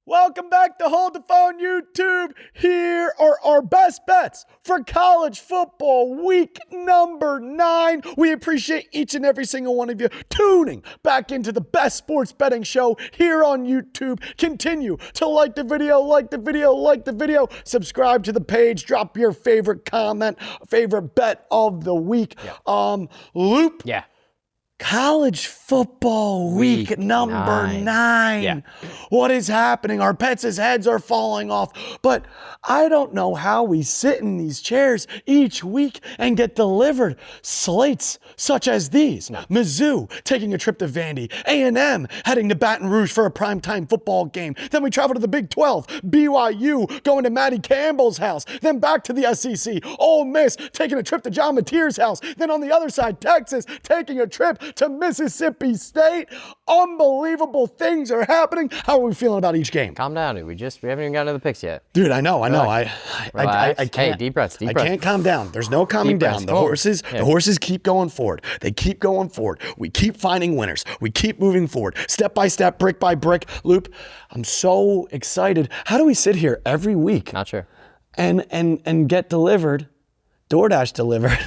Welcome back to Hold the Phone YouTube. Here are our best bets for college football week number 9. We appreciate each and every single one of you tuning back into the best sports betting show here on YouTube. Continue to like the video, subscribe to the page, drop your favorite comment, favorite bet of the week. Loop. Yeah. College football week number 9. Yeah. What is happening? Our pets' heads are falling off. But I don't know how we sit in these chairs each week and get delivered slates such as these. No. Mizzou taking a trip to Vandy. A&M heading to Baton Rouge for a primetime football game. Then we travel to the Big 12. BYU going to Matty Campbell's house. Then back to the SEC. Ole Miss taking a trip to John Mateer's house. Then on the other side, Texas taking a trip to Mississippi State. Unbelievable things are happening. How are we feeling about each game? Calm down, dude. We haven't even gotten to the picks yet. Dude, I know. Relax. I can't. Hey, deep breaths. I can't calm down. There's no calming down. The horses keep going forward. They keep going forward. We keep finding winners. We keep moving forward. Step by step, brick by brick. Loop, I'm so excited. How do we sit here every week? Not sure. And get delivered, DoorDash delivered,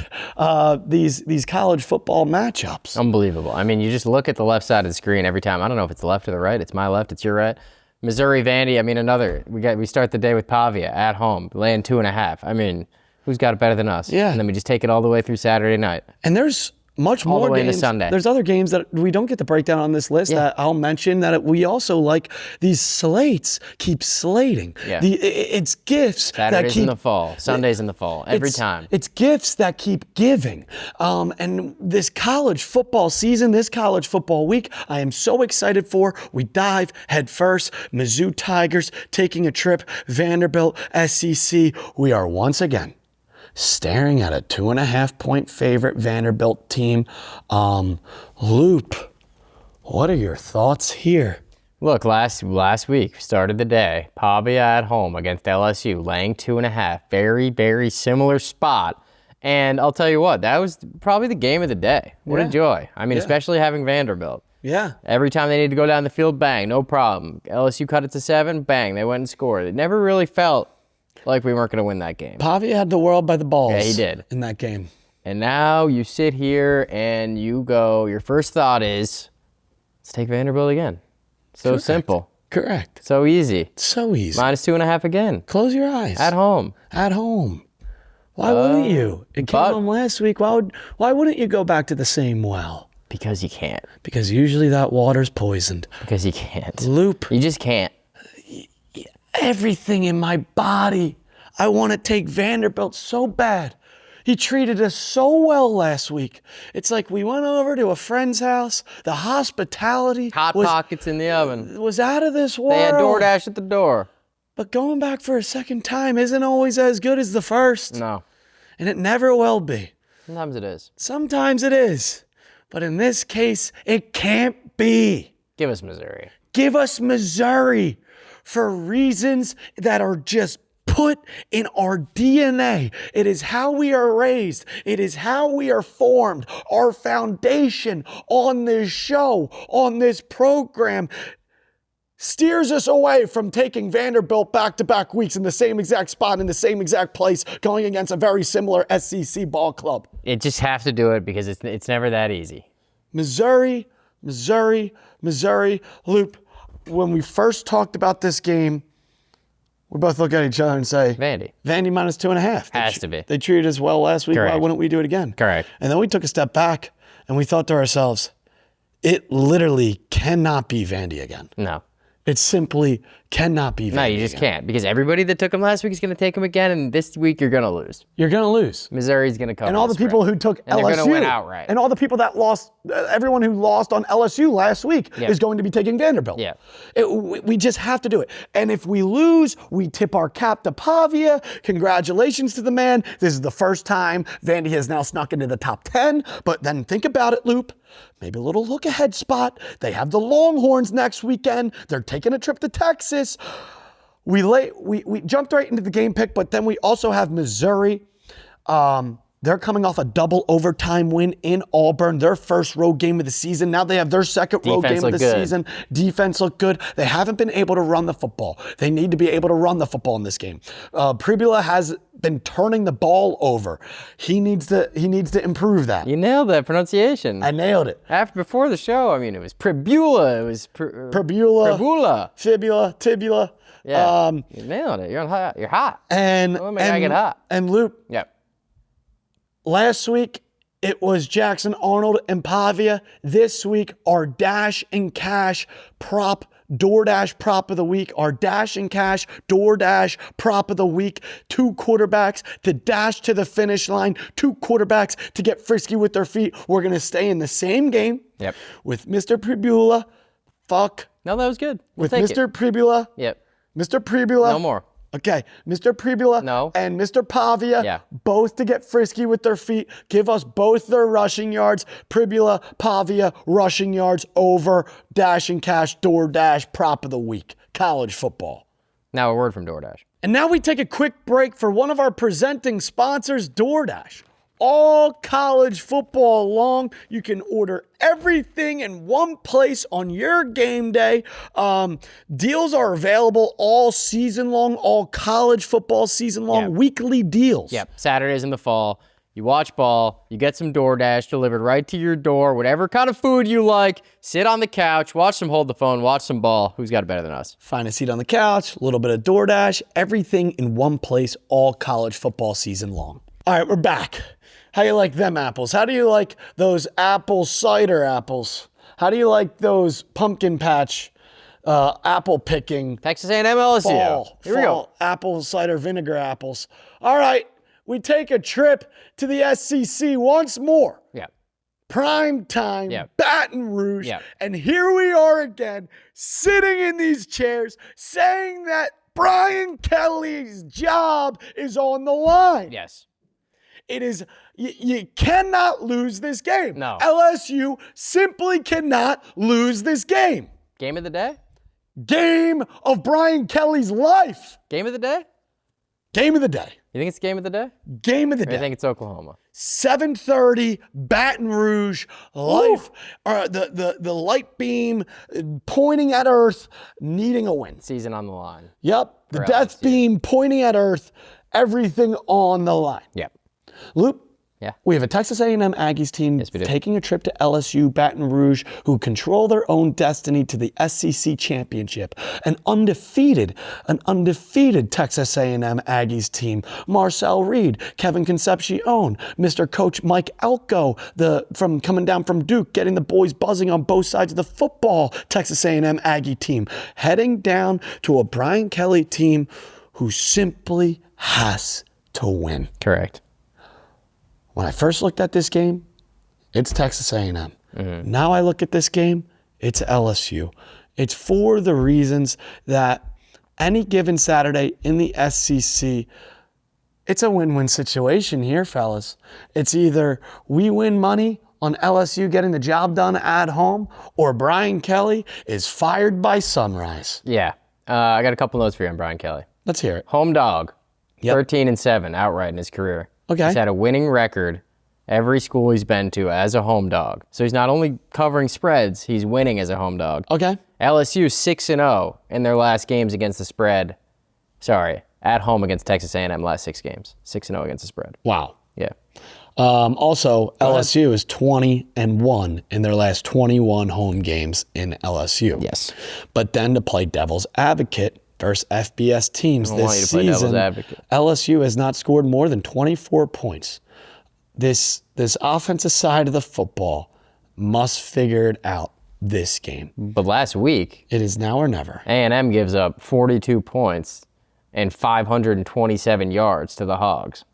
these college football matchups. Unbelievable. I mean, you just look at the left side of the screen every time. I don't know if it's the left or the right. It's my left. It's your right. Missouri-Vandy. I mean, we start the day with Pavia at home, laying 2.5. I mean, who's got it better than us? Yeah. And then we just take it all the way through Saturday night. And there's much more all the way games. into Sunday. There's other games that we don't get to break down on this list that I'll mention that we also like. These slates keep slating. Yeah. It's gifts Saturdays that keep in the fall, Sundays in the fall, every time. It's gifts that keep giving. And this college football season, this college football week, I am so excited for. We dive head first. Mizzou Tigers taking a trip. Vanderbilt SEC. We are once again staring at a 2.5-point favorite Vanderbilt team. Loop, what are your thoughts here? Look, last week started the day. Pavia at home against LSU, laying 2.5. Very, very similar spot. And I'll tell you what, that was probably the game of the day. What a joy. I mean, especially having Vanderbilt. Yeah. Every time they need to go down the field, bang, no problem. LSU cut it to 7, bang, they went and scored. It never really felt like we weren't going to win that game. Pavia had the world by the balls. Yeah, he did. In that game. And now you sit here and you go, your first thought is, let's take Vanderbilt again. So simple. Correct. So easy. So easy. -2.5 again. Close your eyes. At home. At home. Why wouldn't you? It came home last week. Why wouldn't you go back to the same well? Because you can't. Because usually that water's poisoned. Because you can't. Loop. You just can't. Everything in my body. I want to take Vanderbilt so bad. He treated us so well last week. It's like we went over to a friend's house. The hospitality Hot pockets in the oven. was out of this world. They had DoorDash at the door. But going back for a second time isn't always as good as the first. No. And it never will be. Sometimes it is. Sometimes it is. But in this case, it can't be. Give us Missouri. Give us Missouri for reasons that are just put in our DNA. It is how we are raised. It is how we are formed. Our foundation on this show, on this program, steers us away from taking Vanderbilt back-to-back weeks in the same exact spot, in the same exact place, going against a very similar SEC ball club. It just have to do it because it's never that easy. Missouri. Loop, when we first talked about this game, we both look at each other and say, Vandy -2.5. Has to be. They treated us well last week. Correct. Why wouldn't we do it again? Correct. And then we took a step back and we thought to ourselves, it literally cannot be Vandy again. No. It simply cannot be Vandy. No, you just can't, because everybody that took him last week is going to take him again, and this week you're going to lose. You're going to lose. Missouri's going to cover. And all the people who took and LSU. they're going to win outright. And all the people that lost, everyone who lost on LSU last week is going to be taking Vanderbilt. Yeah. We just have to do it. And if we lose, we tip our cap to Pavia. Congratulations to the man. This is the first time Vandy has now snuck into the top 10. But then think about it, Loop. Maybe a little look ahead spot. They have the Longhorns next weekend. They're taking a trip to Texas. We jumped right into the game pick, but then we also have Missouri They're coming off a double overtime win in Auburn, their first road game of the season. Now they have their second road game of the season. Defense looked good. They haven't been able to run the football. They need to be able to run the football in this game. Pribula has been turning the ball over. He needs to improve that. You nailed that pronunciation. I nailed it. Before the show, I mean, it was Pribula. It was Pribula. Fibula. Tibula. Yeah, you nailed it. You're hot. You're hot. And oh my God, get hot. And Luke. Yep. Last week, it was Jackson Arnold and Pavia. This week, our Dash and Cash DoorDash prop of the week. Our Dash and Cash DoorDash prop of the week. 2 quarterbacks to dash to the finish line. 2 quarterbacks to get frisky with their feet. We're going to stay in the same game with Mr. Pribula. No, that was good. With Mr. Pribula. Yep. Mr. Pribula. No more. Okay, Mr. Pribula and Mr. Pavia, both to get frisky with their feet. Give us both their rushing yards. Pribula, Pavia, rushing yards over Dash and Cash DoorDash prop of the week. College football. Now a word from DoorDash. And now we take a quick break for one of our presenting sponsors, DoorDash. All college football long, you can order everything in one place on your game day. Deals are available all season long, all college football season long, weekly deals. Yep, Saturdays in the fall. You watch ball, you get some DoorDash delivered right to your door, whatever kind of food you like. Sit on the couch, watch some Hold the Phone, watch some ball. Who's got it better than us? Find a seat on the couch, a little bit of DoorDash, everything in one place all college football season long. All right, we're back. How do you like them apples? How do you like those apple cider apples? How do you like those pumpkin patch apple picking? Texas A&M-LSU. Here we go. Apple cider vinegar apples. All right, we take a trip to the SEC once more. Yeah. Prime time, Baton Rouge. And here we are again, sitting in these chairs, saying that Brian Kelly's job is on the line. Yes. It is, you cannot lose this game. No. LSU simply cannot lose this game. Game of the day? Game of Brian Kelly's life. Game of the day? Game of the day. You think it's game of the day? Game of the day. I think it's Oklahoma. 7:30, Baton Rouge, the light beam pointing at Earth, needing a win. Season on the line. Yep, the death beam pointing at Earth, everything on the line. Yep. Luke, Yeah. We have a Texas A&M Aggies team taking a trip to LSU, Baton Rouge, who control their own destiny to the SEC championship. An undefeated Texas A&M Aggies team. Marcel Reed, Kevin Concepcion, Mr. Coach Mike Elko, from coming down from Duke, getting the boys buzzing on both sides of the football. Texas A&M Aggie team heading down to a Brian Kelly team who simply has to win. Correct. When I first looked at this game, it's Texas A&M. Mm-hmm. Now I look at this game, it's LSU. It's for the reasons that any given Saturday in the SEC, it's a win-win situation here, fellas. It's either we win money on LSU getting the job done at home, or Brian Kelly is fired by sunrise. Yeah. I got a couple notes for you on Brian Kelly. Let's hear it. Home dog, 13-7 outright in his career. Okay. He's had a winning record every school he's been to as a home dog. So he's not only covering spreads, he's winning as a home dog. Okay. LSU 6-0 in their last games against the spread. Sorry, at home against Texas A&M last 6 games. 6-0 against the spread. Wow. Yeah. Also, LSU is 20-1 in their last 21 home games in LSU. Yes. But then to play devil's advocate versus FBS teams this season, LSU has not scored more than 24 points. This offensive side of the football must figure it out this game. But last week, it is now or never. A&M gives up 42 points and 527 yards to the Hogs.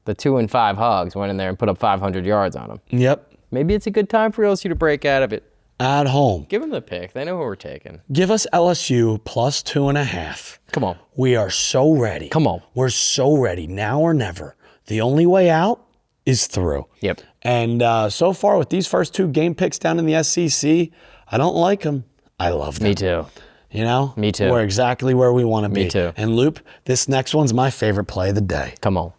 The 2-5 Hogs went in there and put up 500 yards on them. Yep. Maybe it's a good time for LSU to break out of it. At home. Give them the pick. They know who we're taking. Give us LSU plus 2.5. Come on. We are so ready. Come on. We're so ready. Now or never. The only way out is through. Yep. And so far with these first 2 game picks down in the SEC, I don't like them. I love them. Me too. You know? Me too. We're exactly where we want to be. Me too. And Loop, this next one's my favorite play of the day. Come on.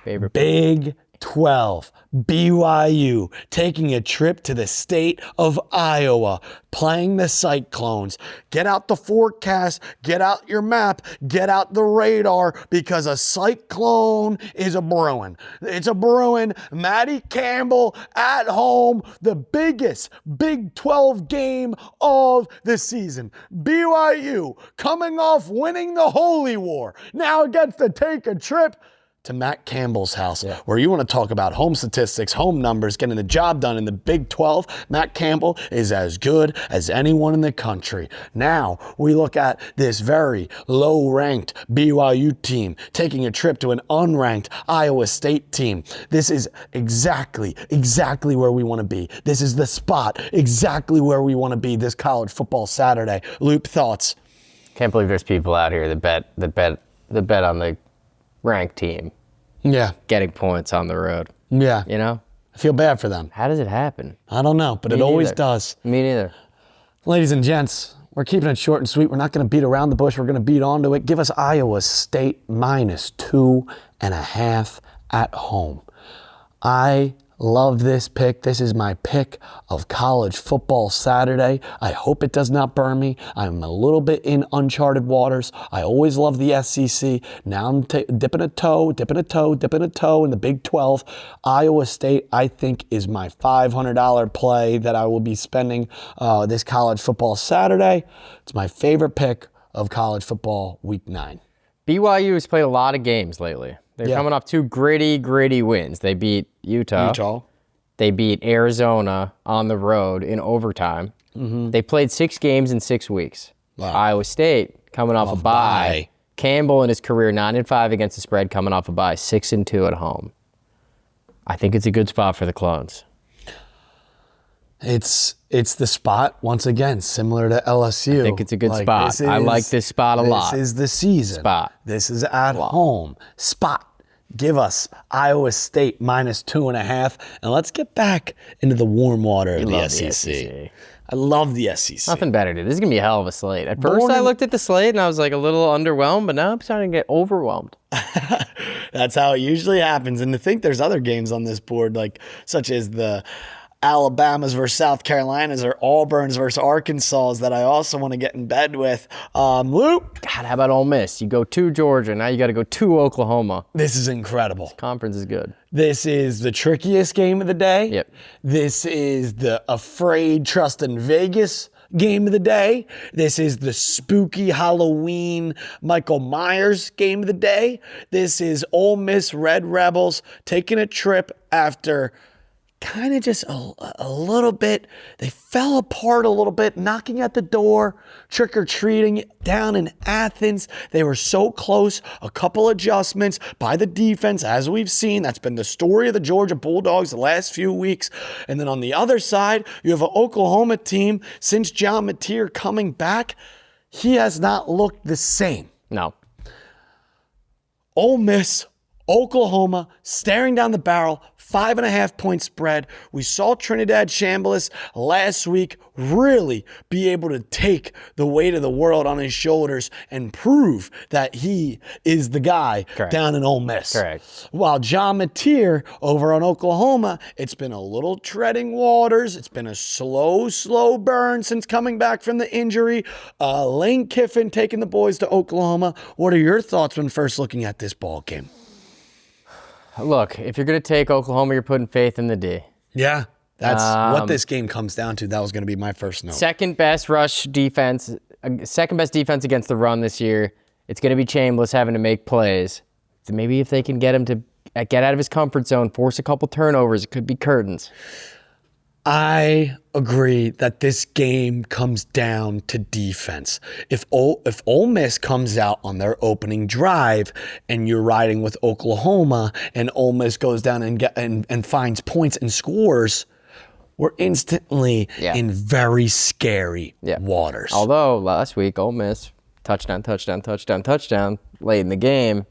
Favorite. Big 12, BYU taking a trip to the state of Iowa, playing the Cyclones. Get out the forecast, get out your map, get out the radar, because a cyclone is a brewing. It's a brewing. Matty Campbell at home, the biggest Big 12 game of the season. BYU coming off winning the Holy War, now gets to take a trip to Matt Campbell's house, where you want to talk about home statistics, home numbers, getting the job done in the Big 12. Matt Campbell is as good as anyone in the country. Now we look at this very low-ranked BYU team taking a trip to an unranked Iowa State team. This is exactly where we want to be. This is the spot exactly where we want to be this college football Saturday. Loop, thoughts? Can't believe there's people out here that bet on the ranked team. Yeah. Getting points on the road. Yeah. You know? I feel bad for them. How does it happen? I don't know, but it always does. Me neither. Ladies and gents, we're keeping it short and sweet. We're not going to beat around the bush. We're going to beat onto it. Give us Iowa State -2.5 at home. I love this pick. This is my pick of college football Saturday. I hope it does not burn me. I'm a little bit in uncharted waters. I always love the SEC. Now I'm dipping a toe in the Big 12. Iowa State, I think, is my $500 play that I will be spending this college football Saturday. It's my favorite pick of college football week 9. BYU has played a lot of games lately. They're coming off 2 gritty wins. They beat Utah. They beat Arizona on the road in overtime. Mm-hmm. They played 6 games in 6 weeks. Wow. Iowa State coming off a bye. Campbell in his career 9-5 against the spread, coming off a bye, 6-2 at home. I think it's a good spot for the Clones. It's the spot, once again, similar to LSU. I think it's a good spot. I like this spot a lot. This is the season. Spot. This is at home. Spot. Give us Iowa State -2.5, and let's get back into the warm water of the SEC. I love the SEC. Nothing better, dude. This is going to be a hell of a slate. At first, I looked at the slate, and I was like a little underwhelmed, but now I'm starting to get overwhelmed. That's how it usually happens. And to think there's other games on this board, like such as the Alabamas versus South Carolinas or Auburns versus Arkansas that I also want to get in bed with. Luke. God, how about Ole Miss? You go to Georgia, now you got to go to Oklahoma. This is incredible. This conference is good. This is the trickiest game of the day. Yep. This is the afraid, trusting Vegas game of the day. This is the spooky Halloween Michael Myers game of the day. This is Ole Miss Red Rebels taking a trip after kind of just a little bit. They fell apart a little bit, knocking at the door, trick-or-treating down in Athens. They were so close. A couple adjustments by the defense, as we've seen. That's been the story of the Georgia Bulldogs the last few weeks. And then on the other side, you have an Oklahoma team. Since John Mateer coming back, he has not looked the same. No. Ole Miss, Oklahoma, staring down the barrel, 5.5 point spread. We saw Trinidad Chambliss last week really be able to take the weight of the world on his shoulders and prove that he is the guy down in Ole Miss. Correct. While John Mateer over on Oklahoma, it's been a little treading waters. It's been a slow burn since coming back from the injury. Lane Kiffin taking the boys to Oklahoma. What are your thoughts when first looking at this ball game? Look, if you're going to take Oklahoma, you're putting faith in the D. Yeah, that's what this game comes down to. That was going to be my first note. Second best defense against the run this year. It's going to be Chambliss having to make plays. So maybe if they can get him to get out of his comfort zone, force a couple turnovers, it could be curtains. I agree that this game comes down to defense. If Ole Miss comes out on their opening drive and you're riding with Oklahoma and Ole Miss goes down and finds points and scores, we're instantly in very scary waters. Although last week Ole Miss touchdown late in the game,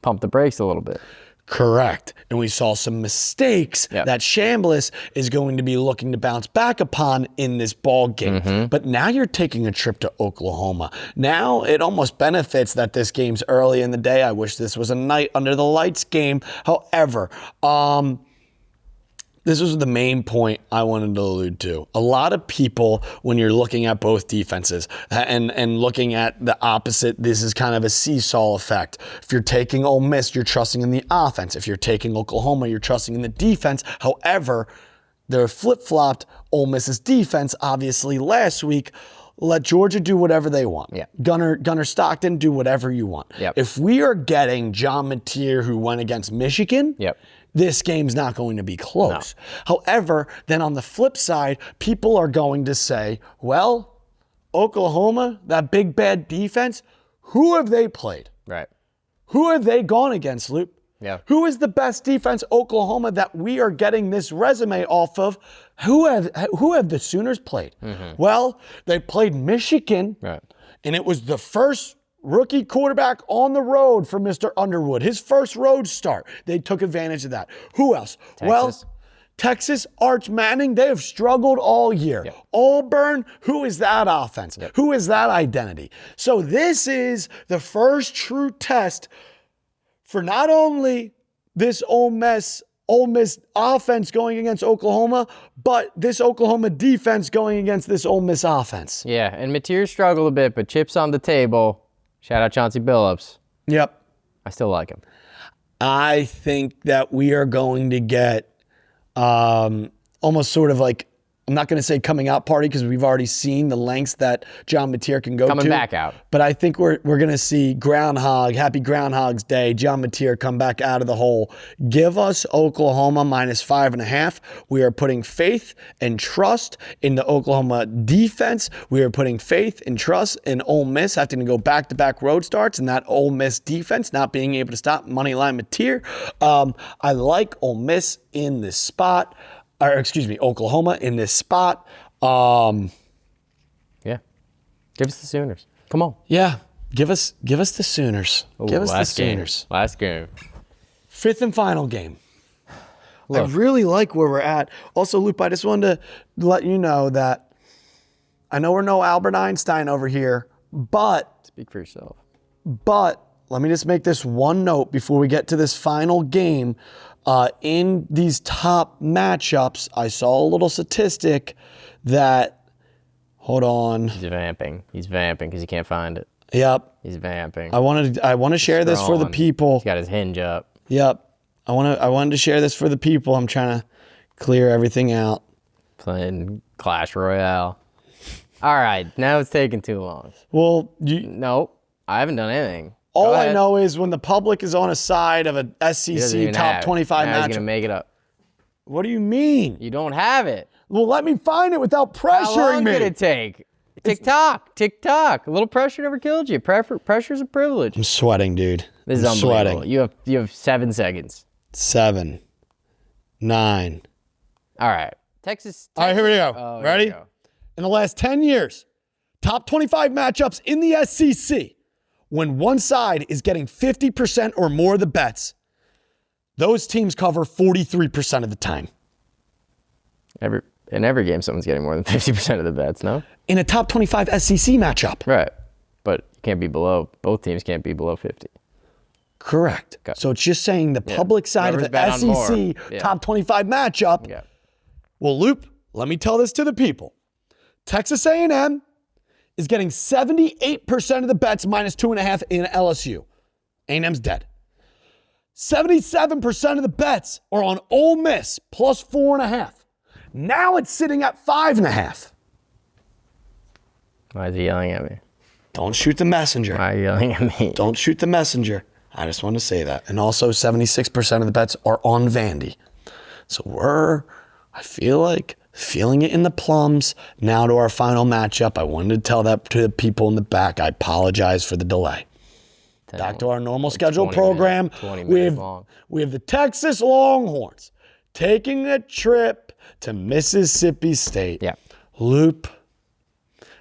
pumped the brakes a little bit. Correct. And we saw some mistakes that Chambliss is going to be looking to bounce back upon in this ball game. But now you're taking a trip to Oklahoma. Now it almost benefits that this game's early in the day. I wish this was a night under the lights game. However, this was the main point I wanted to allude to. A lot of people, when you're looking at both defenses and looking at the opposite, this is kind of a seesaw effect. If you're taking Ole Miss, you're trusting in the offense. If you're taking Oklahoma, you're trusting in the defense. However, they're flip-flopped. Ole Miss's defense, obviously, last week, let Georgia do whatever they want. Gunner Stockton, do whatever you want. If we are getting John Mateer, who went against Michigan, this game's not going to be close. However, then on the flip side, people are going to say, well, Oklahoma, that big bad defense, who have they played? Right. Who have they gone against, Luke? Who is the best defense, Oklahoma, that we are getting this resume off of? Who have the Sooners played? Well, they played Michigan, and it was the first rookie quarterback on the road for Mr. Underwood. His first road start. They took advantage of that. Who else? Texas. Well, Texas, Arch Manning, they have struggled all year. Auburn, who is that offense? Who is that identity? So this is the first true test for not only this Ole Miss offense going against Oklahoma, but this Oklahoma defense going against this Ole Miss offense. Yeah, and Mateer struggled a bit, but chips on the table. Shout out Chauncey Billups. I still like him. I think that we are going to get almost sort of like, I'm not going to say coming out party because we've already seen the lengths that John Mateer can go Coming to. back out. But I think we're going to see Happy Groundhog's Day, John Mateer come back out of the hole. Give us Oklahoma -5.5. We are putting faith and trust in the Oklahoma defense. We are putting faith and trust in Ole Miss having to go back-to-back road starts and that Ole Miss defense not being able to stop Moneyline Mateer. I like Ole Miss in this spot. Oklahoma in this spot. Yeah. Give us the Sooners. Come on. Yeah. Give us the Sooners. Give us the Sooners. Last game. Fifth and final game. Look. I really like where we're at. Also, Luke, I just wanted to let you know that I know we're no Albert Einstein over here, but... Speak for yourself. But let me just make this one note before we get to this final game. In these top matchups, I saw a little statistic that, hold on. He's vamping because he can't find it. Yep. He's vamping. I want to share this for the people. He's got his hinge up. Yep. I wanted to share this for the people. I'm trying to clear everything out. Playing Clash Royale. All right, now it's taking too long. Well, no, I haven't done anything. All I know is when the public is on a side of a SEC top 25 matchup. He's going to make it up. What do you mean? You don't have it. Well, let me find it without pressuring me. How long did it take? Tick-tock. A little pressure never killed you. Pressure's a privilege. I'm sweating, dude. This is unbelievable. Sweating. You have 7 seconds. 7, 9. All right. Texas. All right, here we go. Oh, ready? Go. In the last 10 years, top 25 matchups in the SEC, when one side is getting 50% or more of the bets, those teams cover 43% of the time. In every game, someone's getting more than 50% of the bets, no? In a top 25 SEC matchup. Right. But you can't be below, both teams can't be below 50. Correct. Okay. So it's just saying the public side of the SEC top 25 matchup. Yeah. Well, Loop, let me tell this to the people. Texas A&M is getting 78% of the bets -2.5 in LSU. A&M's dead. 77% of the bets are on Ole Miss +4.5. Now it's sitting at 5.5. Why is he yelling at me? Don't shoot the messenger. Why are you yelling at me? Don't shoot the messenger. I just want to say that. And also 76% of the bets are on Vandy. So I feel like, feeling it in the plums. Now to our final matchup. I wanted to tell that to the people in the back. I apologize for the delay. Back to our normal schedule program. 20 minutes long. We have the Texas Longhorns taking a trip to Mississippi State. Yeah. Loop.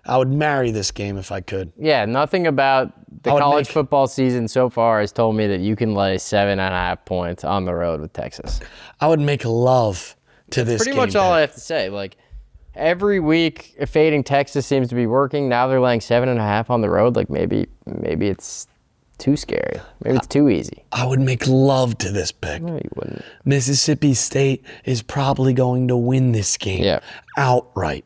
I would marry this game if I could. Yeah, nothing about The college football season so far has told me that you can lay 7.5 points on the road with Texas. I would make love to this game. Pretty much all I have to say. Like, every week, fading Texas seems to be working. Now they're laying 7.5 on the road. Like, maybe it's too scary. Maybe it's too easy. I would make love to this pick. No, you wouldn't. Mississippi State is probably going to win this game outright.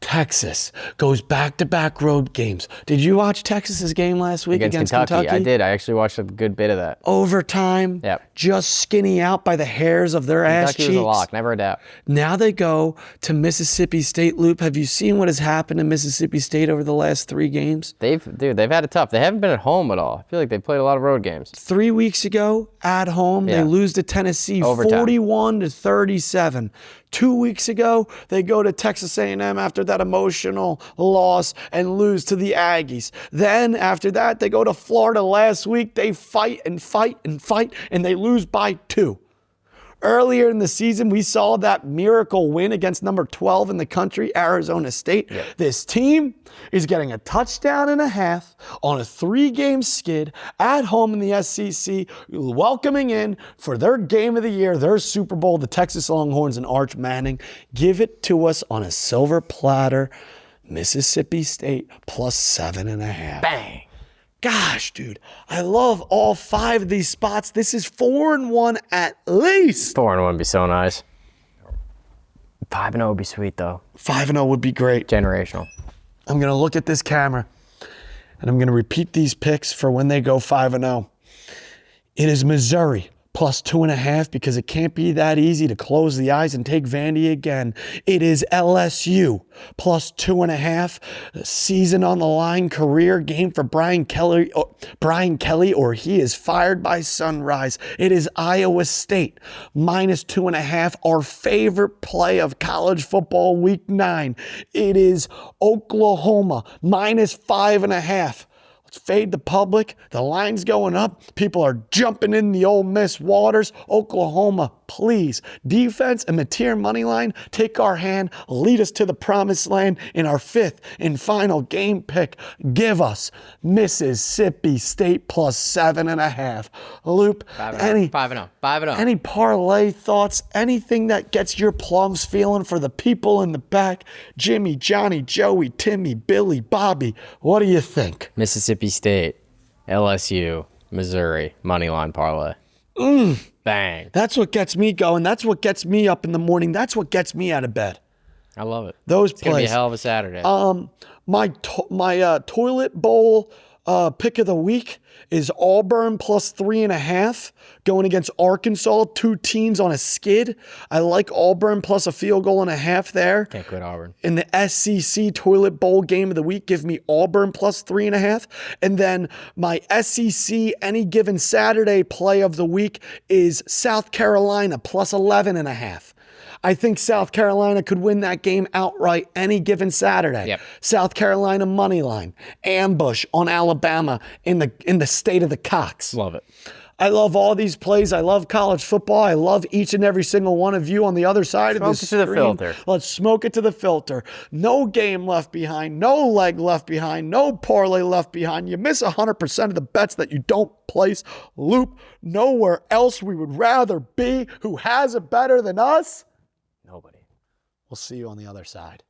Texas goes back-to-back road games. Did you watch Texas's game last week against Kentucky? I did. I actually watched a good bit of that. Overtime, just skinny out by the hairs of their ass cheeks. Kentucky was a lock, never a doubt. Now they go to Mississippi State. Loop, have you seen what has happened to Mississippi State over the last 3 games? They've had it tough. They haven't been at home at all. I feel like they played a lot of road games. 3 weeks ago, at home, they lose to Tennessee 41-37. 2 weeks ago, they go to Texas A&M after that emotional loss and lose to the Aggies. Then after that, they go to Florida last week. They fight and fight and fight, and they lose by 2. Earlier in the season, we saw that miracle win against number 12 in the country, Arizona State. This team is getting a touchdown and a half on a 3-game skid at home in the SEC, welcoming in for their game of the year, their Super Bowl, the Texas Longhorns and Arch Manning. Give it to us on a silver platter. Mississippi State plus 7.5. Bang. Gosh, dude, I love all 5 of these spots. This is 4-1 at least. 4-1 would be so nice. 5-0 would be sweet, though. 5-0 would be great. Generational. I'm going to look at this camera, and I'm going to repeat these picks for when they go 5-0. It is Missouri plus 2.5 because it can't be that easy to close the eyes and take Vandy again. It is LSU plus 2.5. Season on the line, career game for Brian Kelly, or he is fired by sunrise. It is Iowa State minus 2.5. Our favorite play of college football week 9. It is Oklahoma minus 5.5. Let's fade the public. The line's going up. People are jumping in the Ole Miss waters. Oklahoma, please. Defense and Mateer money line, take our hand, lead us to the promised land in our 5th and final game pick. Give us Mississippi State plus 7.5. Loop, 5-0. Any parlay thoughts? Anything that gets your plums feeling for the people in the back? Jimmy, Johnny, Joey, Timmy, Billy, Bobby. What do you think? Mississippi State, LSU, Missouri, moneyline parlay. Bang. That's what gets me going. That's what gets me up in the morning. That's what gets me out of bed. I love it. Those it's plays. Gonna be a hell of a Saturday. My toilet bowl pick of the week is Auburn plus 3.5 going against Arkansas. 2 teams on a skid. I like Auburn plus a field goal and a half there. Can't quit Auburn. In the SEC toilet bowl game of the week, give me Auburn plus 3.5. And then my SEC any given Saturday play of the week is South Carolina plus 11.5. I think South Carolina could win that game outright any given Saturday. South Carolina money line, ambush on Alabama in the state of the Cox. Love it. I love all these plays. I love college football. I love each and every single one of you on the other side of the screen. Smoke it to the filter. Let's smoke it to the filter. No game left behind. No leg left behind. No parlay left behind. You miss 100% of the bets that you don't place. Loop, nowhere else we would rather be. Who has it better than us? Nobody. We'll see you on the other side.